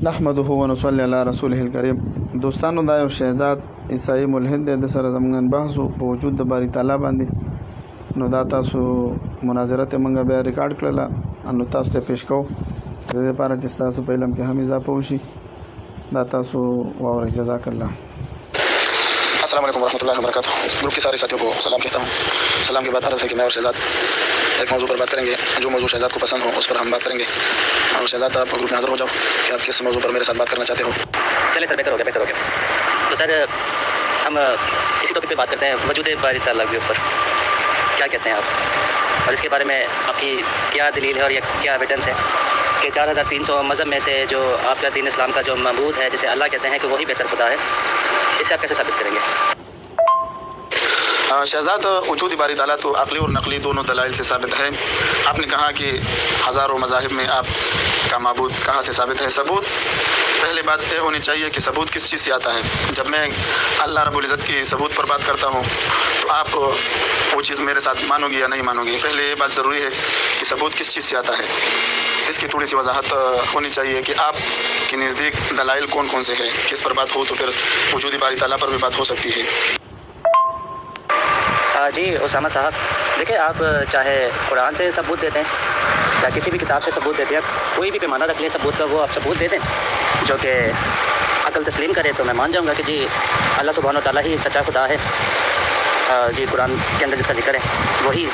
نحمده ونصلي علی رسوله الکریم. دوستانو دا یو شهزاد عیسائی ملحد دی، د سره زمونږ بحث په وجود د باری تعالی باندې. نو دا تاسو مناظره ته مونږ بیا ریکارډ کړله، نو تاسو ته پیش کوو د دې لپاره چې تاسو په علم کې هم اضافه وشي. دا تاسو واورئ. جزاک الله. السلام علیکم ورحمۃ اللہ وبرکاتہ. گروپ کے سارے ساتھیوں کو سلام کہتا ہوں. سلام کے بعد عرض ہے کہ میں اور شہزاد ایک موضوع پر بات کریں گے. جو موضوع شہزاد کو پسند ہو اس پر ہم بات کریں گے. اور شہزاد آپ گروپ میں حاضر ہو جاؤ کہ آپ کس موضوع پر میرے ساتھ بات کرنا چاہتے ہو. چلیں سر، بہتر ہو گیا. تو سر ہم اسی ٹاپک پہ بات کرتے ہیں، وجود باری تعالیٰ کے اوپر کیا کہتے ہیں آپ، اور اس کے بارے میں آپ کی کیا دلیل ہے اور یہ کیا ایویڈنس ہے کہ 4300 مذہب میں سے جو آپ کا دین اسلام کا جو معبود ہے جسے اللہ کہتے ہیں کہ وہی بہتر خدا ہے، اسے آپ کیسے ثابت کریں گے؟ شہزاد، وجود باری تعالیٰ تو عقلی اور نقلی دونوں دلائل سے ثابت ہے. آپ نے کہا کہ ہزاروں مذاہب میں آپ کا معبود کہاں سے ثابت ہے. ثبوت، پہلے بات یہ ہونی چاہیے کہ ثبوت کس چیز سے آتا ہے. جب میں اللہ رب العزت کی ثبوت پر بات کرتا ہوں تو آپ وہ چیز میرے ساتھ مانو گی یا نہیں مانو گی. پہلے یہ بات ضروری ہے کہ ثبوت کس چیز سے آتا ہے. اس کی تھوڑی سی وضاحت ہونی چاہیے کہ آپ کے نزدیک دلائل کون کون سے ہیں. کس پر بات ہو تو پھر وجود باری تعالیٰ پر بھی بات ہو سکتی ہے. جی اسامہ صاحب، دیکھیں آپ چاہے قرآن سے ثبوت دیتے ہیں یا کسی بھی کتاب سے ثبوت دیتے ہیں، کوئی بھی پیمانہ رکھ لیں ثبوت کا، وہ آپ ثبوت دے دیں جو کہ عقل تسلیم کرے تو میں مان جاؤں گا کہ جی اللہ سبحانہ و تعالیٰ ہی سچا خدا ہے. جی قرآن کے اندر جس کا ذکر ہے وہی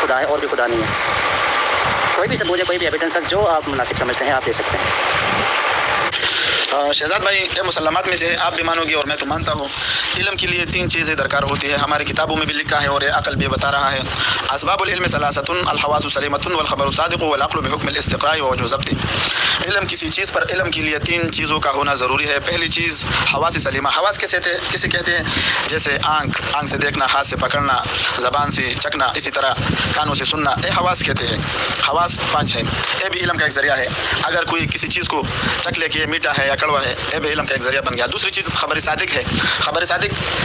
خدا ہے اور بھی خدا نہیں ہے. کوئی بھی ثبوت ہے، کوئی بھی ایویڈنس جو آپ مناسب سمجھتے ہیں آپ دے سکتے ہیں. شہزاد بھائی، یہ مسلمات میں سے ہے، آپ بھی مانو گے اور میں تو مانتا ہوں. علم کے لیے 3 چیزیں درکار ہوتی ہے. ہماری کتابوں میں بھی لکھا ہے اور یہ عقل بھی بتا رہا ہے. اسباب العلم ثلاثۃ، الحواس سلیمۃ والخبر صادق والعقل بحکم الاستقراء ووجه ضبط. علم کسی چیز پر علم کے لیے 3 چیزوں کا ہونا ضروری ہے. پہلی چیز حواس سلیمہ. حواس کسے کہتے ہیں؟ جیسے آنکھ سے دیکھنا، ہاتھ سے پکڑنا، زبان سے چکھنا، اسی طرح کانوں سے سننا، یہ حواس کہتے ہیں. حواس 5 ہے. یہ بھی علم کا ایک ذریعہ ہے. اگر کوئی کسی چیز کو چکھ لے کہ یہ میٹھا ہے یا کڑوا ہے، یہ بھی علم کا ایک ذریعہ بن گیا. دوسری چیز خبر صادق ہے. خبر صادق،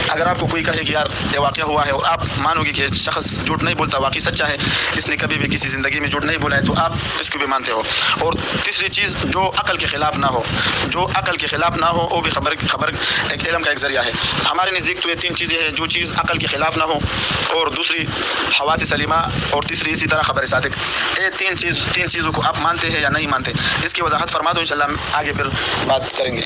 اگر آپ کو کوئی کہے کہ یار یہ واقعہ ہوا ہے اور آپ مانو گے کہ شخص جھوٹ نہیں بولتا، واقعی سچا ہے، اس نے کبھی بھی کسی زندگی میں جھوٹ نہیں بولا ہے، تو آپ اس کو بھی مانتے ہو. اور تیسری چیز جو عقل کے خلاف نہ ہو، وہ بھی خبر ایک علم کا ایک ذریعہ ہے. ہمارے نزدیک تو یہ 3 چیزیں ہیں، جو چیز عقل کے خلاف نہ ہو، اور دوسری حواس سلیمہ، اور تیسری اسی طرح خبر صادق. یہ 3 چیزوں کو آپ مانتے ہیں یا نہیں مانتے؟ اس کی وضاحت فرما دو، انشاءاللہ آگے پھر بات کریں گے.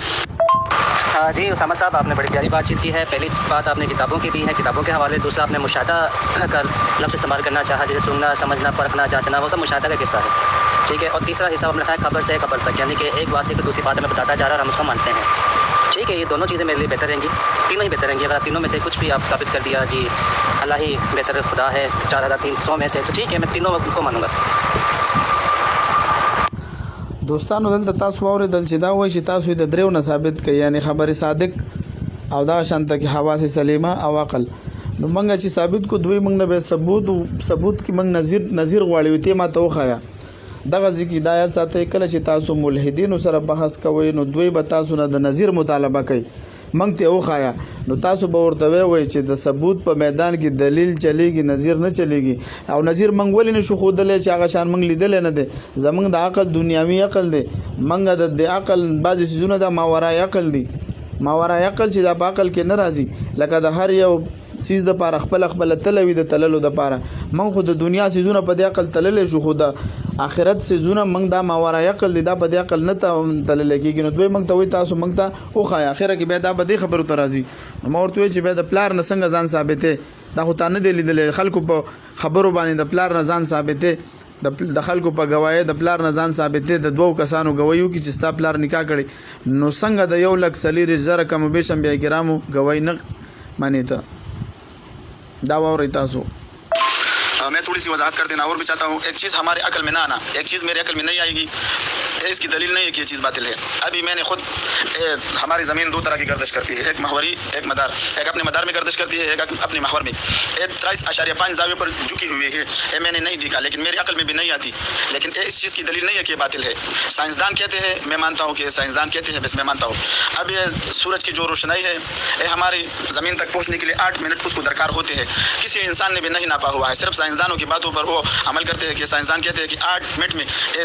جی اسامہ صاحب، آپ نے بڑی پیاری بات چیت کی ہے. پہلی بات آپ نے کتابوں کی دی ہے، کتابوں کے حوالے. دوسرا آپ نے مشاہدہ کا لفظ استعمال کرنا چاہا، جیسے سننا، سمجھنا، پرکھنا، جانچنا، وہ سب مشاہدہ کا قصہ ہے. ٹھیک ہے. اور تیسرا حصہ آپ نے کہا خبر سے خبر تک، یعنی کہ ایک بات سے پھر دوسری بات ہمیں بتاتا جا رہا ہے اور ہم اس کو مانتے ہیں. ٹھیک ہے. یہ دونوں چیزیں میرے لیے بہتر رہیں گی، تینوں ہی بہتر رہیں گی. اگر تینوں میں سے کچھ بھی آپ ثابت کر دیا جی اللہ ہی بہتر خدا ہے 4300 میں سے، تو ٹھیک ہے، میں تینوں کو مانوں گا. دوستانو دلته تاسو واورېدل چې دا وایي چې تاسو د دریو نه ثابت کړئ، یعنی خبر صادق او دا شانته کې حواس سلیمه او عقل. نو موږ چې ثابت کو دوی موږ نه به ثبوت کې موږ نظیر غواړو ته ما ته وخایا. دغه ځکه هدایت ساتي کله چې تاسو ملحدینو سره بحث کوئ نو دوی به تاسو نه د نظیر مطالبه کوي، موږ ته وخایا. نو تاسو به ورته وایي چې د ثبوت په میدان کې دلیل چلیږي، نظیر نه چلیږي. او نظیر موږ ولې نشو ښودلی چې هغه شان موږ لیدلی نه دی. زموږ د عقل دنیاوي عقل دی، موږ د عقل بعضې څیزونه د ماورای عقل دي. ماورای عقل چې دا په عقل کې نه راځي، لکه د هر یو سیز د پاره خپل تلوي د تللو د پاره. موږ خو د دنیا سیزونه په دې عقل تللی شو، خو د آخرت سیزونه موږ دا ماورای عقل دی، دا په دې عقل نه تللی کېږي. نو دوی موږ ته وایي تاسو موږ ته وښایه. اخره کې بیا دا به دې خبرو ته راځي. نو ما ورته وایي چې بیا د پلار نه څنګه ځان ثابتې، دا خو تا نه دی لیدلی. خلکو په خبرو باندې د پلار نه ځان ثابتې، د خلکو په گواهی د پلار نه ځان ثابتې، د 2 کسانو گواهی وکړي چې ستا پلار نکاح کړی، نو څنګه د 1,40,000 کم بیش انبیاء کرامو گواهی نه مانی ته؟ دا واورئ تاسو. میں تھوڑی سی وضاحت کر دینا اور بھی چاہتا ہوں. ایک چیز ہمارے عقل میں نہ آنا، ایک چیز میرے عقل میں نہیں آئے گی، اس کی دلیل نہیں ہے کہ یہ چیز باطل ہے. ابھی میں نے خود ہماری زمین 2 طرح کی گردش کرتی ہے، ایک محوری، ایک مدار. ایک اپنے مدار میں گردش کرتی ہے، ایک اپنے محور میں. 23.5 زاویے پر جھکی ہوئی ہے. یہ میں نے نہیں دیکھا، لیکن میرے عقل میں بھی نہیں آتی. لیکن اس چیز کی دلیل نہیں ہے کہ یہ باطل ہے. سائنسدان کہتے ہیں، میں مانتا ہوں کہ سائنسدان کہتے ہیں، بس میں مانتا ہوں. اب یہ سورج کی جو روشنائی ہے، یہ ہماری زمین تک پہنچنے کے لیے 8 منٹ اس کو درکار ہوتے ہیں. کسی انسان نے بھی نہیں ناپا ہوا ہے. صرف سائنسدانوں کی باتوں پر وہ عمل کرتے ہیں کہ سائنسدان کہتے ہیں کہ 8 منٹ میں یہ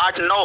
8-9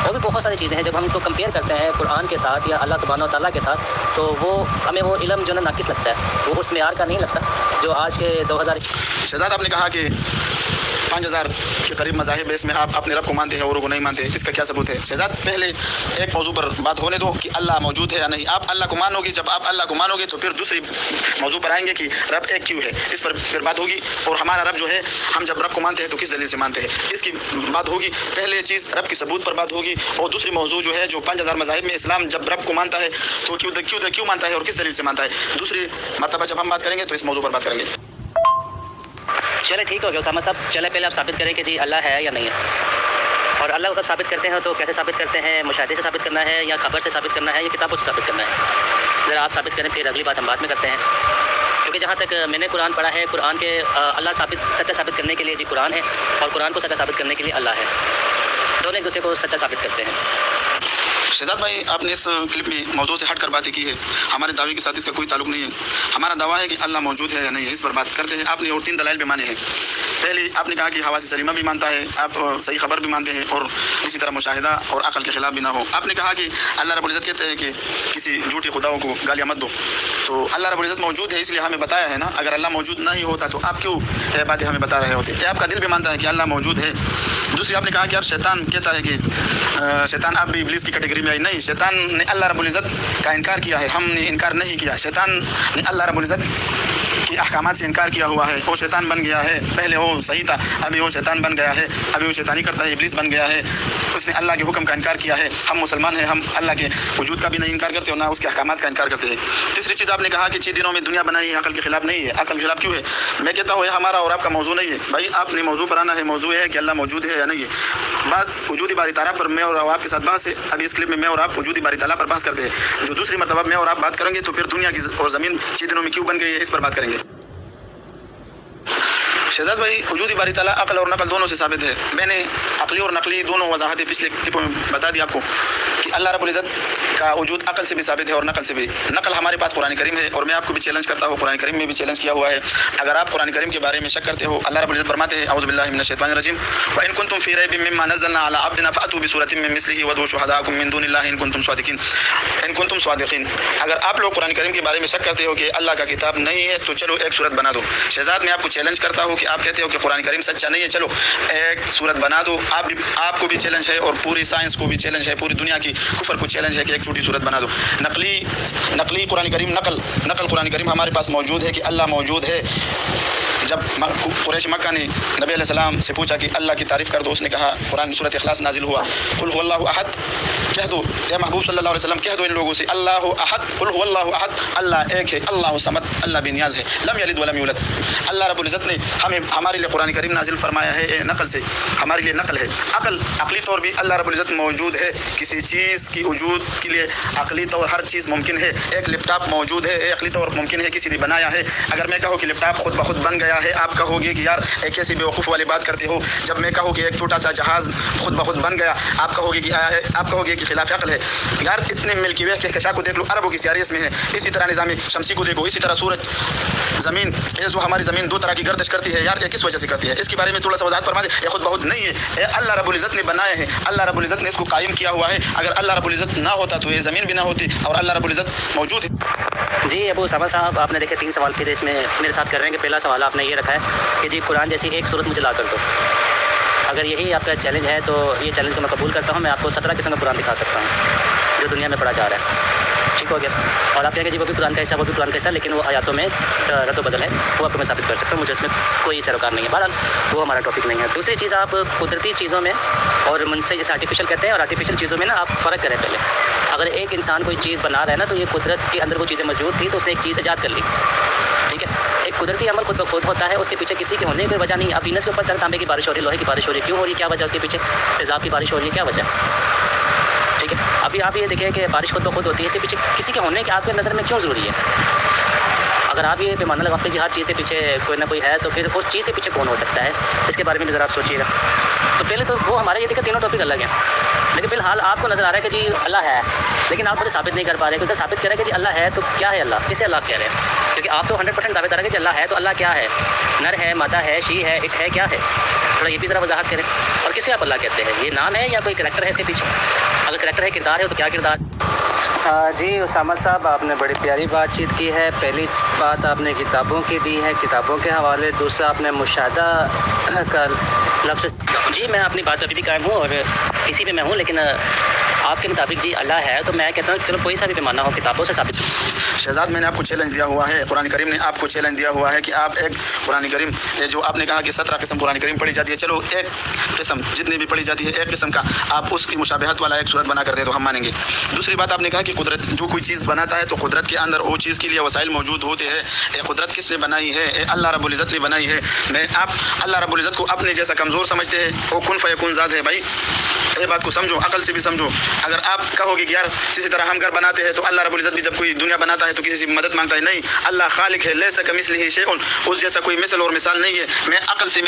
اور بھی بہت ساری چیزیں ہیں. جب ہم ان کو کمپیئر کرتے ہیں قرآن کے ساتھ یا اللہ سبحانہ و تعالیٰ کے ساتھ تو وہ ہمیں وہ علم جو ہے نا ناقص لگتا ہے, وہ اس معیار کا نہیں لگتا جو آج کے 2000. شہزاد آپ نے کہا کہ 5000 کے قریب مذاہب ہے, اس میں آپ اپنے رب کو مانتے ہیں اور کو نہیں مانتے, اس کا کیا ثبوت ہے؟ شہزاد پہلے ایک موضوع پر بات ہونے دو کہ اللہ موجود ہے یا نہیں. آپ اللہ کو مانو گے, جب آپ اللہ کو مانو گے تو پھر دوسری موضوع پر آئیں گے کہ رب ایک کیوں ہے, اس پر پھر بات ہوگی. اور ہمارا رب جو ہے, ہم جب رب کو مانتے ہیں تو کس دلیل سے مانتے ہیں, اس کی بات ہوگی. پہلے چیز رب کی ثبوت پر بات ہوگی, اور دوسری موضوع جو ہے جو 5000 مذاہب میں اسلام جب رب کو مانتا ہے تو کیوں مانتا ہے اور کس دلیل سے مانتا ہے, دوسری مرتبہ جب ہم بات کریں گے تو اس موضوع پر بات کریں گے. چلے ٹھیک ہو گیا اسامہ صاحب, چلے پہلے آپ ثابت کریں کہ جی اللہ ہے یا نہیں ہے, اور اللہ کو کب ثابت کرتے ہیں تو کیسے ثابت کرتے ہیں؟ مشاہدے سے ثابت کرنا ہے یا خبر سے ثابت کرنا ہے یا کتابوں سے ثابت کرنا ہے؟ ذرا آپ ثابت کریں, پھر اگلی بات ہم بعد میں کرتے ہیں. کیونکہ جہاں تک میں نے قرآن پڑھا ہے, قرآن کے اللہ سچا ثابت کرنے کے لیے جی قرآن ہے, اور قرآن کو سچا ثابت کرنے کے لیے اللہ ہے, دونوں ایک دوسرے کو سچا ثابت کرتے ہیں. شہزاد بھائی آپ نے اس کلپ میں موضوع سے ہٹ کر باتیں کی ہے, ہمارے دعوے کے ساتھ اس کا کوئی تعلق نہیں ہے. ہمارا دعویٰ ہے کہ اللہ موجود ہے یا نہیں ہے, اس پر بات کرتے ہیں. آپ نے اور 3 دلائل بھی مانے ہیں. پہلی آپ نے کہا کہ حواس سلیمہ بھی مانتا ہے, آپ صحیح خبر بھی مانتے ہیں, اور اسی طرح مشاہدہ اور عقل کے خلاف بھی نہ ہو. آپ نے کہا کہ اللہ رب العزت کہتے ہیں کہ کسی جھوٹی خداؤں کو گالیاں مت دو, تو اللہ رب العزت موجود ہے اس لیے ہمیں بتایا ہے نا. اگر اللہ موجود نہیں ہوتا تو آپ کیوں یہ باتیں ہمیں بتا رہے ہوتے؟ آپ کا دل بھی مانتا ہے کہ اللہ موجود ہے. دوسری آپ نے کہا کہ یار شیطان کہتا ہے کہ شیطان آپ بھی ابلیس کی کیٹیگری میں آئی. نہیں, شیطان نے اللہ رب العزت کا انکار کیا ہے, ہم نے انکار نہیں کیا. شیطان نے اللہ رب العزت کی احکامات سے انکار کیا ہوا ہے, وہ شیطان بن گیا ہے. پہلے وہ صحیح تھا, ابھی وہ شیطان بن گیا ہے, ابھی وہ شیطانی کرتا ہے, ابلیس بن گیا ہے. اس نے اللہ کے حکم کا انکار کیا ہے. ہم مسلمان ہیں, ہم اللہ کے وجود کا بھی نہیں انکار کرتے اور نہ اس کے احکامات کا انکار کرتے ہیں. تیسری چیز آپ نے کہا کہ 6 دنوں میں دنیا بنائی ہے, عقل کے خلاف نہیں ہے. عقل کے خلاف کیوں ہے؟ میں کہتا ہوں یہ ہمارا اور آپ کا موضوع نہیں ہے بھائی. آپ نے موضوع پر آنا ہے, موضوع ہے کہ اللہ موجود ہے یا نہیں ہے. بات وجودی باری تعالیٰ پر میں اور آپ کے ساتھ بحث ہے. ابھی اس کلپ میں میں اور آپ وجودی باری تعالیٰ پر بحث کرتے ہیں. جو دوسری مرتبہ میں اور آپ بات کریں گے تو پھر دنیا کی اور زمین 6 دنوں میں کیوں بن گئی ہے, اس پر بات کریں گے. شہزاد بھائی وجودی باری تعالیٰ عقل اور نقل دونوں سے ثابت ہے. میں نے عقلی اور نقلی دونوں وضاحتیں پچھلے کلپوں میں بتا دی آپ کو کہ اللہ رب العزت کا وجود عقل سے بھی ثابت ہے اور نقل سے بھی. نقل ہمارے پاس قرآن کریم ہے, اور میں آپ کو بھی چیلنج کرتا ہوں, قرآن کریم میں بھی چیلنج کیا ہوا ہے. اگر آپ قرآن کریم کے بارے میں شک کرتے ہو, اللہ رب العزت فرماتے ہیں اعوذ باللہ من الشیطان الرجیم وَإِن كُنتُم فِي رَيْبٍ مِّمَّا نَزَّلْنَا عَلَىٰ عَبْدِنَا فَأْتُوا بِسُورَةٍ مِّن مِّثْلِهِ وَادْعُوا شُهَدَاءَكُم مِّن دُونِ اللَّهِ إِن كُنتُم صَادِقِينَ. اگر آپ لوگ قرآن کریم کے بارے میں شک کرتے ہو کہ اللہ کا کتاب نہیں ہے تو چلو ایک صورت بنا دو. شہزاد میں آپ کو چیلنج کرتا ہوں کہ آپ کہتے ہو کہ قرآن کریم سچا نہیں ہے, چلو ایک صورت بنا دو. آپ کو بھی چیلنج ہے اور پوری سائنس کو بھی چیلنج ہے, پوری دنیا کی کفر کو چیلنج ہے کہ ایک چھوٹی صورت بنا دو. نقلی قرآن کریم, نقل قرآن کریم ہمارے پاس موجود ہے کہ اللہ موجود ہے. جب قریش مکہ نے نبی علیہ السلام سے پوچھا کہ اللہ کی تعریف کر دو, اس نے کہا, قرآن سورۃ اخلاص نازل ہوا, قل هو اللہ احد, کہہ دو اے محبوب صلی اللہ علیہ وسلم, کہہ دو ان لوگوں سے اللہ احد, قل هو اللہ احد, اللہ ایک ہے, اللہ صمد, اللہ بے نیاز ہے, لم یلد ولم یولد. اللہ رب العزت نے ہمارے لیے قرآن کریم نازل فرمایا ہے نقل سے, ہمارے لیے نقل ہے. عقلی طور بھی اللہ رب العزت موجود ہے. کسی چیز کی وجود کے لیے عقلی طور ہر چیز ممکن ہے. ایک لیپ ٹاپ موجود ہے, عقلی طور ممکن ہے کسی نے بنایا ہے. اگر میں کہوں کہ لیپ ٹاپ خود بخود بن گیا ہے, آپ کہو گے کہ یار ایک ایسی بیوقوف والی بات کرتے ہو. جب میں کہوں کہ ایک چھوٹا سا جہاز خود بخود بن گیا, آپ کہو گے کہ خلاف عقل ہے. یار اتنے ملکی وے کے کہکشاں کو دیکھ لو, اربوں کی سیاری اس میں ہے. اسی طرح نظام شمسی کو دیکھو, اسی طرح سورج, زمین, یہ جو ہماری زمین 2 طرح کی گردش کرتی ہے, یار یہ کس وجہ سے کرتی ہے, اس کے بارے میں تھوڑا سا وضاحت فرما دے. یہ خود بخود نہیں ہے, یہ اللہ رب العزت نے بنایا ہے, اللہ رب العزت نے اس کو قائم کیا ہوا ہے. اگر اللہ رب العزت نہ ہوتا تو یہ زمین بھی نہ ہوتی, اور اللہ رب العزت موجود ہے. جی ابو اسامہ صاحب, آپ نے دیکھے 3 سوال پھر اس میں میرے ساتھ کر رہے ہیں. کہ پہلا سوال آپ نے یہ رکھا ہے کہ جی قرآن جیسی ایک صورت مجھے لا کر دو. اگر یہی آپ کا چیلنج ہے تو یہ چیلنج کو میں قبول کرتا ہوں. میں آپ کو 17 قسم کا قرآن دکھا سکتا ہوں جو دنیا میں پڑھا جا رہا ہے. ٹھیک ہو گیا. اور آپ کہیں گے جی وہ بھی قرآن کا حصہ, وہ بھی قرآن کا حصہ, لیکن وہ آیاتوں میں رد و بدل ہے, وہ آپ کو میں ثابت کر سکتا ہوں. مجھے اس میں کوئی سروکار نہیں ہے. بہرحال وہ ہمارا ٹاپک نہیں ہے. دوسری چیز, آپ قدرتی چیزوں میں اور من سے جیسے آرٹیفیشیل کہتے ہیں, اور آرٹیفیشیل چیزوں میں نا آپ فرق کریں. پہلے اگر ایک انسان کوئی چیز بنا رہا ہے نا, تو یہ قدرت کے اندر وہ چیزیں موجود تھی, تو اس نے ایک چیز ایجاد کر لی. ٹھیک ہے. ایک قدرتی عمل خود بخود ہوتا ہے, اس کے پیچھے کسی کے ہونے کی کوئی وجہ نہیں. اب وینس کے اوپر چل, تانبے کی بارش ہو رہی ہے, لوہے کی بارش ہو رہی ہے, کیوں ہو رہی ہے, کیا وجہ اس کے پیچھے, تیزاب کی بارش ہو رہی ہے, کیا وجہ. ٹھیک ہے. ابھی آپ یہ دیکھیں کہ بارش خود بخود ہوتی ہے, اس کے پیچھے کسی کے ہونے کی آپ کے نظر میں کیوں ضروری ہے. اگر آپ یہ پیمانہ لگاتے ہیں ہر چیز کے پیچھے کوئی نہ کوئی ہے, تو پھر اس چیز کے پیچھے کون ہو سکتا ہے, اس کے بارے میں بھی ذرا آپ سوچیے گا. تو پہلے تو وہ ہمارے یہ دیکھیں تینوں ٹاپک الگ ہیں, لیکن فی الحال آپ کو نظر آ رہا ہے کہ جی اللہ ہے, لیکن آپ مجھے ثابت نہیں کر پا رہے. کہ اسے ثابت کریں کہ جی اللہ ہے تو کیا ہے, اللہ کسے اللہ کہہ رہے ہیں. کیونکہ آپ تو 100% دعوے دار ہیں کہ جی اللہ ہے, تو اللہ کیا ہے, نر ہے, مادہ ہے, شی ہے, ایک ہے, کیا ہے. تھوڑا یہ بھی ذرا وضاحت کریں. اور اور کسے آپ اللہ کہتے ہیں؟ یہ نام ہے یا کوئی کریکٹر ہے اس کے پیچھے؟ اگر کریکٹر ہے، کردار ہے، تو کیا کردار؟ جی اسامہ صاحب، آپ نے بڑی پیاری بات چیت کی ہے۔ پہلی بات آپ نے کتابوں کی دی ہے، کتابوں کے حوالے، دوسرا آپ نے مشاہدہ کا لفظ۔ جی میں اپنی بات پہ بھی قائم ہوں اور اسی پہ میں ہوں، لیکن آپ کے مطابق جی اللہ ہے، تو میں کہتا ہوں چلو کوئی سا بھی پیمانہ ہو کتابوں سے ثابت۔ شہزاد، میں نے آپ کو چیلنج دیا ہوا ہے، قرآن کریم نے آپ کو چیلنج دیا ہوا ہے کہ آپ ایک قرآن کریم جو آپ نے کہا کہ 17 قسم قرآن کریم پڑھی جاتی ہے، چلو ایک قسم جتنی بھی پڑھی جاتی ہے ایک قسم کا آپ اس کی مشابہت والا ایک صورت بنا کر دے تو ہم مانیں گے۔ دوسری بات آپ نے کہا کہ قدرت، جو کوئی چیز بناتا ہے تو قدرت کے اندر وہ چیز کے لیے وسائل موجود ہوتے ہیں۔ یہ قدرت کس نے بنائی ہے؟ یہ اللہ رب العزت نے بنائی ہے۔ میں آپ اللہ رب العزت کو اپنے جیسا کمزور سمجھتے ہیں؟ وہ کن فیکون ذات ہے بھائی، یہ بات کو سمجھو، عقل سے بھی سمجھو۔ اگر آپ کہو گے کہ یار اسی طرح ہم گھر بناتے ہیں تو اللہ رب العزت بھی جب کوئی دنیا بناتا ہے تو کسی سے مدد مانگتا ہے؟ نہیں، اللہ خالق ہے، لیس کمثلہ شیء، اس جیسا کوئی مثل اور مثال نہیں ہے۔ میں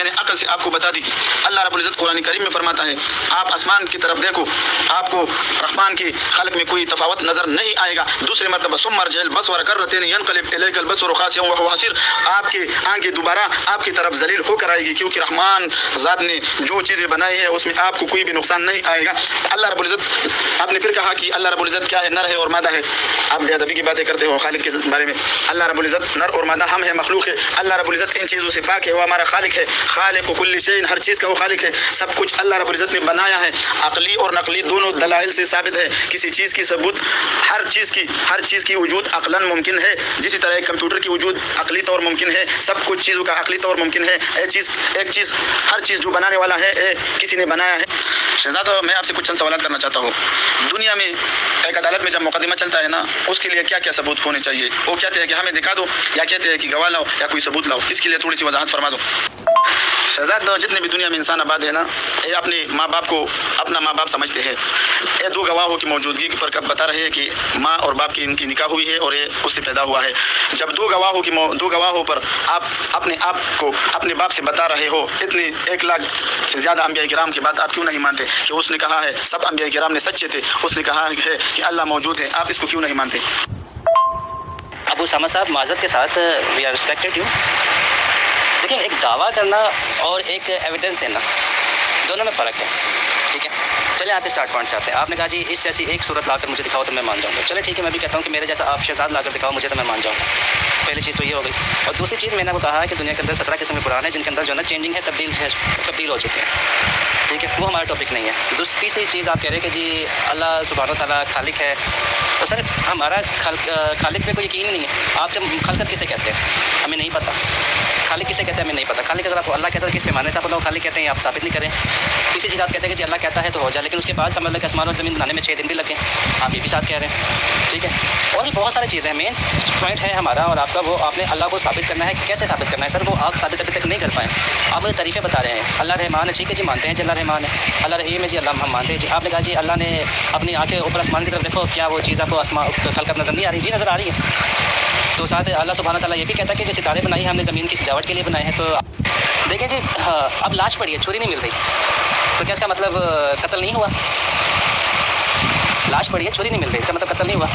نے عقل سے آپ کو بتا دی کہ اللہ رب العزت قرآن کریم میں فرماتا ہے آپ آسمان کی طرف دیکھو، آپ کو رحمان کی خلق میں کوئی تفاوت نظر نہیں آئے گا۔ دوسری مرتبہ ثم ارجع البصر کرتين ينقلب اليك البصر خاسئا وهو حسير، آپ کی آنکھیں دوبارہ آپ کی طرف ذلیل ہو کر آئے گی، کیونکہ رحمان ذات نے جو چیزیں بنائی ہے اس میں آپ کو کوئی بھی نقصان نہیں آئے گا۔ اللہ رب العزت، آپ نے پھر کہا کہ اللہ رب العزت کیا ہے؟ نر ہے اور مادہ ہے۔ آپ بے ادبی کی باتیں کرتے ہو خالق کے بارے میں۔ اللہ رب العزت نر اور مادہ، ہم ہے مخلوق ہے۔ اللہ رب العزت ان چیزوں سے پاک ہے، وہ ہمارا خالق ہے، خالق کل شیء، ہر چیز کا وہ خالق ہے، سب کچھ اللہ رب العزت نے بنایا ہے۔ عقلی اور نقلی دونوں دلائل سے ثابت ہے، کسی چیز کی ثبوت، ہر چیز کی وجود عقلاً ممکن ہے، جسی طرح ایک کمپیوٹر کی وجود عقلی طور ممکن ہے، سب کچھ چیزوں کا عقلی طور ممکن ہے۔ ہر چیز جو بنانے والا ہے کسی نے بنایا ہے۔ شہزاد، میں آپ سے کچھ چند سوالات کرنا چاہتا ہوں۔ دنیا میں ایک عدالت میں جب مقدمہ چلتا ہے نا، اس کے لیے کیا کیا ثبوت ہونے چاہیے؟ وہ کہتے ہیں کہ ہمیں دکھا دو، یا کہتے ہیں کہ گواہ لاؤ یا کوئی ثبوت لاؤ؟ اس کے لیے تھوڑی سی وضاحت فرما دو۔ شہزاد، جتنے بھی دنیا میں انسان آباد ہے نا، یہ اپنے ماں باپ کو اپنا ماں باپ سمجھتے ہیں۔ یہ دو گواہوں کی موجودگی پر بتا رہے ہیں کہ ماں اور باپ کی ان کی نکاح ہوئی ہے اور یہ اس سے پیدا ہوا ہے۔ جب دو گواہوں پر آپ اپنے آپ کو اپنے باپ سے بتا رہے ہو، اتنے 1 لاکھ سے زیادہ انبیاء کرام کے بعد آپ کیوں نہیں مانتے کہ اس نے کہا ہے سب انبیاء کرام نے سچے تھے، اس نے کہا ہے کہ اللہ موجود ہے؟ آپ اس کو کیوں نہیں مانتے؟ ابو اسامہ صاحب، معذرت کے ساتھ وی آر ریسپیکٹڈ یو۔ دیکھیں، ایک دعویٰ کرنا اور ایک ایویڈنس دینا، دونوں میں فرق ہے، ٹھیک ہے؟ چلیں آپ اسٹارٹ پوائنٹ سے آتے ہیں۔ آپ نے کہا جی اس جیسی ایک صورت لا کر مجھے دکھاؤ تو میں مان جاؤں گا۔ چلیں ٹھیک ہے، میں بھی کہتا ہوں کہ میرے جیسا آپ شہزاد لا کر دکھاؤ مجھے تو میں مان جاؤں گا۔ پہلی چیز تو یہ ہو گئی، اور دوسری چیز میں نے وہ کہا ہے کہ دنیا کے اندر 17 قسم کے قرآن ہیں جن کے اندر جو ہے نا چینجنگ ہے، تبدیل ہو چکے ہیں، ٹھیک ہے؟ وہ ہمارا ٹاپک نہیں ہے۔ تیسری چیز آپ کہہ رہے ہیں کہ جی اللہ سبحانہ و تعالیٰ خالق ہے، تو سر ہمارا خالق پہ کوئی یقین نہیں ہے۔ آپ جب خلقت کسے کہتے ہیں ہمیں نہیں پتہ، خالق کسے کہتے ہیں ہمیں نہیں پتہ۔ خالق اگر آپ کو اللہ کہتا ہے کس پیمانے سے آپ اللہ خالق کہتے ہیں آپ ثابت نہیں کریں۔ تیسری چیز آپ کہتے ہیں کہ جی اللہ کہتا ہے تو ہو جائے، لیکن اس کے بعد سمجھ لیں کہ آسمان اور زمین بنانے میں 6 دن بھی لگے، آپ یہ بھی ساتھ کہہ رہے ہیں، ٹھیک ہے؟ اور بھی بہت ساری چیزیں ہیں۔ مین پوائنٹ ہے ہمارا اور آپ کا، وہ آپ نے اللہ کو ثابت کرنا ہے۔ کیسے ثابت کرنا ہے سر؟ وہ آپ ثابت ابھی تک نہیں کر پائے۔ آپ مجھے تعریفیں بتا رہے ہیں، اللہ رحمان ہے، ٹھیک ہے جی مانتے ہیں جی اللہ رحمان ہے، اللہ رحیم ہے جی اللہ ہم مانتے ہیں جی۔ آپ نے کہا جی اللہ نے اپنی آنکھیں اوپر آسمان کی طرف دیکھو، کیا وہ چیز آپ کو خلقت نظر نہیں آ رہی؟ جی نظر آ رہی ہے۔ تو ساتھ اللہ سبحانہ تعالیٰ یہ بھی کہتا ہے کہ جو ستارے بنائی ہیں ہم نے زمین کی سجاوٹ کے لیے بنائے ہیں۔ تو دیکھیں جی، اب لاش پڑی ہے، چھری نہیں مل رہی، تو کیا اس کا مطلب قتل نہیں ہوا؟ لاش پڑی ہے، چھری نہیں مل رہی، اس کا مطلب قتل نہیں ہوا؟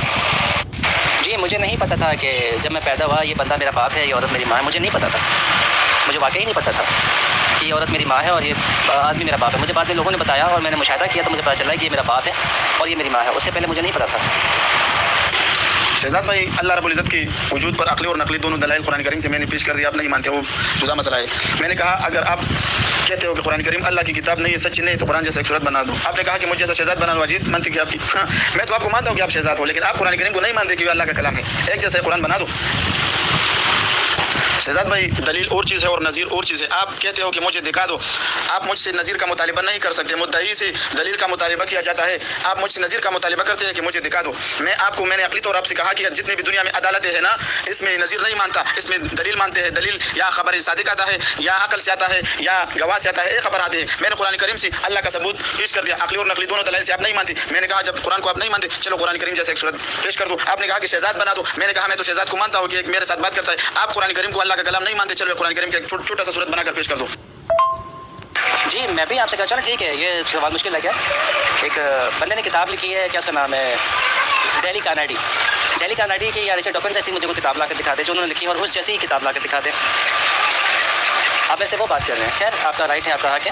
جی مجھے نہیں پتا تھا کہ جب میں پیدا ہوا یہ بندہ میرا باپ ہے، یہ عورت میری ماں ہے، مجھے نہیں پتا تھا، مجھے واقعی نہیں پتا تھا کہ یہ عورت میری ماں ہے اور یہ آدمی میرا باپ ہے۔ مجھے بعد میں لوگوں نے بتایا اور میں نے مشاہدہ کیا تو مجھے پتا چلا کہ یہ میرا باپ ہے اور یہ میری ماں ہے، اس سے پہلے مجھے نہیں پتا تھا۔ شہزاد بھائی، اللہ رب العزت کی وجود پر عقلی اور نقلی دونوں دلائل قرآن کریم سے میں نے پیش کر دیا، آپ نہیں مانتے، وہ جدا مسئلہ ہے۔ میں نے کہا اگر آپ کہتے ہو کہ قرآن کریم اللہ کی کتاب نہیں ہے، سچی نہیں، تو قرآن جیسا ایک صورت بنا دو۔ آپ نے کہا کہ مجھے جیسا شہزاد بنا دو، عجیب منطق ہے آپ کی۔ میں تو آپ کو مانتا ہوں کہ آپ شہزاد ہو، لیکن آپ قرآن کریم کو نہیں مانتے کہ وہ اللہ کا کلام ہے، ایک جیسا قرآن بنا دو۔ شہزاد بھائی، دلیل اور چیز ہے اور نظیر اور چیز ہے۔ آپ کہتے ہو کہ مجھے دکھا دو، آپ مجھ سے نظیر کا مطالبہ نہیں کر سکتے، مدعی سے دلیل کا مطالبہ کیا جاتا ہے، آپ مجھ سے نظیر کا مطالبہ کرتے ہیں کہ مجھے دکھا دو۔ میں نے عقلی طور آپ سے کہا کہ جتنے بھی دنیا میں عدالتیں ہیں نا، اس میں نظیر نہیں مانتا، اس میں دلیل مانتے ہیں۔ دلیل یا خبر صادق آتا ہے، یا عقل سے آتا ہے، یا گواہ سے آتا ہے، ایک خبر آتی ہے۔ میں نے قرآن کریم سے اللہ کا ثبوت پیش کر دیا، عقلی اور نقلی دونوں دلائل سے آپ نہیں مانتے۔ میں نے کہا جب قرآن کو آپ نہیں مانتے، چلو قرآن کریم جیسے ایک صورت پیش کر دو۔ آپ نے کہا کہ شہزاد بنا دو، میں نے کہا میں تو شہزاد کو مانتا ہوں کہ ایک میرے ساتھ بات کرتا ہے، آپ قرآن کریم کو اللہ کا کلام نہیں مانتے، چلو قرآن کریم کا ایک چھوٹا سا صورت بنا کر پیش کر دو۔ جی میں بھی آپ سے کہا چلو ٹھیک ہے، یہ سوال مشکل ہے کیا؟ ایک بندے نے کتاب لکھی ہے، کیا اس کا نام ہے، دہلی کارنیڈی کی یا ریچرڈ ڈاکنز ایسی مجھے کوئی کتاب لا کر دکھا دے جو انہوں نے لکھی ہے، اور اس جیسی ہی کتاب لا کر دکھا دے۔ آپ ایسے وہ بات کر رہے ہیں، خیر آپ کا رائٹ ہے، آپ کا حق ہے۔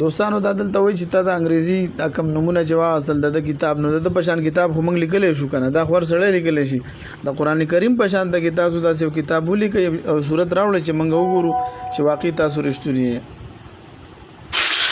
دوستانو دا دلته وایي چې تا د انګریزي دا کم نمونه چې واغستل د کتاب نو د په شان کتاب خو موږ لیکلی شو که نه، دا خو هر سړی لیکلی شي. د قرآن کریم په شان ته کې تاسو داسې یو کتاب ولیکئ او صورت راوړئ چې موږ وګورو چې واقعي تاسو رښتوني یې.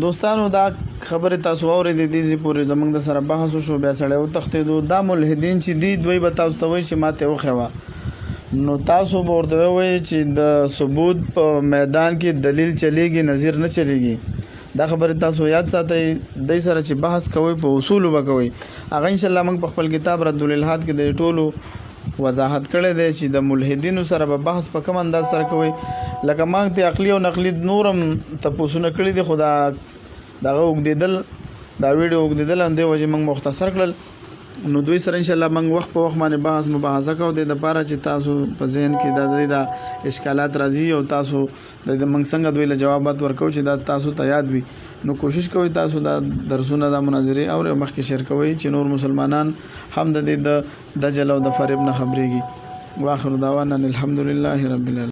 دوستانو دا خبره تاسو اورېدې دي چې پورې زمونږ د سره بحث وشو، بیا سړی وتښتېدو. دا ملحدین چې دي دوی به تاسو ته وایي چې ماته وښیوه، نو تاسو به ورته ووایئ چې د ثبوت په میدان کې دلیل چلیږي، نظیر نه چلیږي. دا خبره تاسو یاد ساتئ. دوی سره چې بحث کوئ په اصولو به کوئ. هغه انشاءالله موږ په خپل کتاب رد الالحاد کې د ټولو وضاحت کړی دی چې د ملحدینو سره به بحث په کوم انداز سره کوئ. لکه ما ته عقلي او نقلي نورم تپوسونه کړي دي، خو دا دغه اوږدېدل، دا ویډیو اوږدېدل، همدې وجې موږ مختصر کړل. نو دوی سره انشاءالله موږ وخت په وخت باندې بحث مباحثه کوو، د دپاره چې تاسو په ذهن کې دا اشکالات راځي او تاسو د موږ څنګه دوی له جوابات ورکوو چې دا تاسو ته یاد وي. نو کوشش کوئ تاسو دا درسونه، دا مناظرې اورئ او مخکې شیر کوئ چې نور مسلمانان هم د دې د دجل او د فریب نه خبرېږي. واخر دعوانا الحمدلله رب العالمین.